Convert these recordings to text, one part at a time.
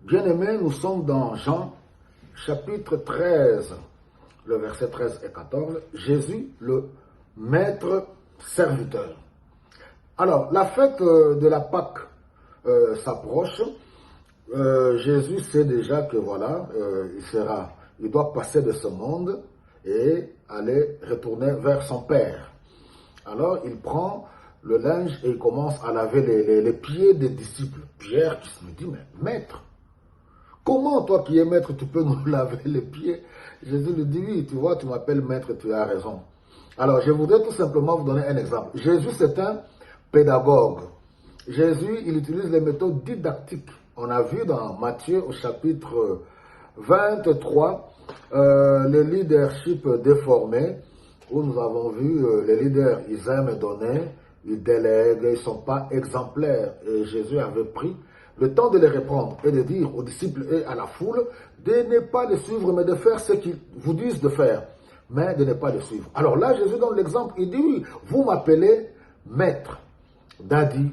Bien-aimés, nous sommes dans Jean, chapitre 13, le verset 13 et 14. Jésus, le maître serviteur. Alors, la fête de la Pâque s'approche. Jésus sait déjà que voilà, il doit passer de ce monde et aller retourner vers son Père. Alors, il prend le linge et il commence à laver les pieds des disciples. Pierre qui se dit, mais maître, comment toi qui es maître, tu peux nous laver les pieds? Jésus lui dit, oui, tu vois, tu m'appelles maître, tu as raison. Alors, je voudrais tout simplement vous donner un exemple. Jésus, c'est un pédagogue. Jésus, il utilise les méthodes didactiques. On a vu dans Matthieu au chapitre 23, le leadership déformé, où nous avons vu les leaders, ils aiment donner, ils délèguent, ils ne sont pas exemplaires. Et Jésus avait pris le temps de les reprendre et de dire aux disciples et à la foule de ne pas les suivre, mais de faire ce qu'ils vous disent de faire, mais de ne pas les suivre. Alors là, Jésus donne l'exemple, il dit, oui, vous m'appelez maître, daddy,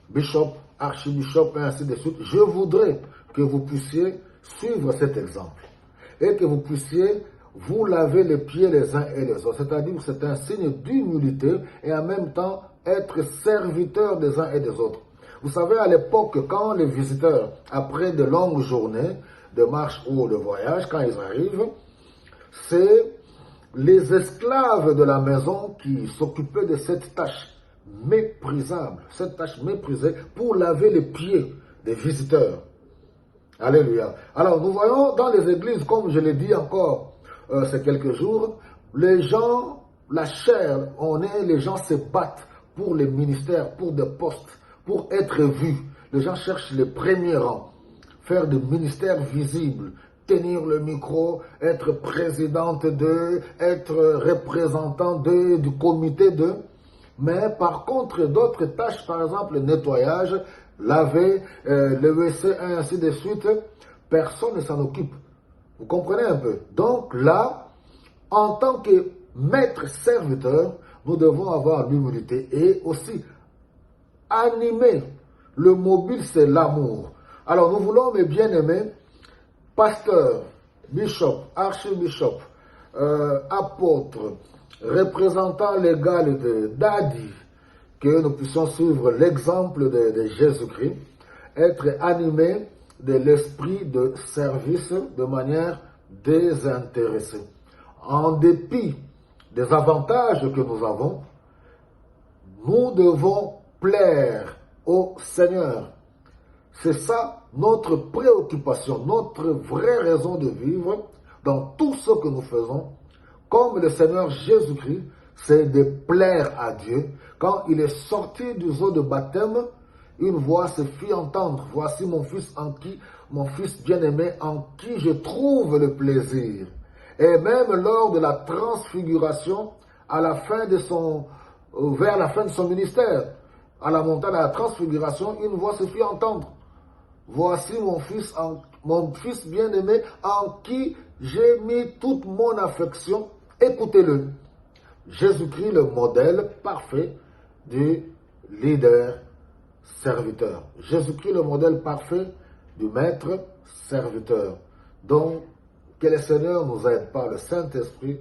bishop, archibishop, et ainsi de suite. Je voudrais que vous puissiez suivre cet exemple et que vous puissiez vous laver les pieds les uns et les autres. C'est-à-dire que c'est un signe d'humilité et en même temps être serviteur des uns et des autres. Vous savez, à l'époque, quand les visiteurs, après de longues journées de marche ou de voyage, quand ils arrivent, c'est les esclaves de la maison qui s'occupaient de cette tâche méprisable, cette tâche méprisée pour laver les pieds des visiteurs. Alléluia. Alors, nous voyons dans les églises, comme je l'ai dit encore ces quelques jours, les gens, la chair, les gens se battent pour les ministères, pour des postes, pour être vus. Les gens cherchent les premiers rangs, faire des ministères visibles, tenir le micro, être présidente d'eux, être représentant d'eux, du comité d'eux. Mais par contre, d'autres tâches, par exemple le nettoyage, laver, le WC, ainsi de suite, personne ne s'en occupe. Vous comprenez un peu? Donc là, en tant que maître serviteur, nous devons avoir l'humilité et aussi animer. Le mobile, c'est l'amour. Alors nous voulons, mes bien-aimés, pasteurs, bishop, archibishop, apôtres, représentants légal de Daddy, que nous puissions suivre l'exemple de Jésus-Christ, être animés de l'esprit de service de manière désintéressée. En dépit des avantages que nous avons, nous devons plaire au Seigneur. C'est ça notre préoccupation, notre vraie raison de vivre dans tout ce que nous faisons. Comme le Seigneur Jésus-Christ, c'est de plaire à Dieu. Quand il est sorti du eau de baptême, une voix se fit entendre. Voici mon fils bien-aimé en qui je trouve le plaisir. Et même lors de la transfiguration, vers la fin de son ministère, à la montagne de la transfiguration, une voix se fit entendre. Voici mon fils bien-aimé en qui j'ai mis toute mon affection. Écoutez-le. Jésus-Christ, le modèle parfait du leader serviteur. Jésus-Christ, le modèle parfait du maître serviteur. Donc, que le Seigneur nous aide par le Saint-Esprit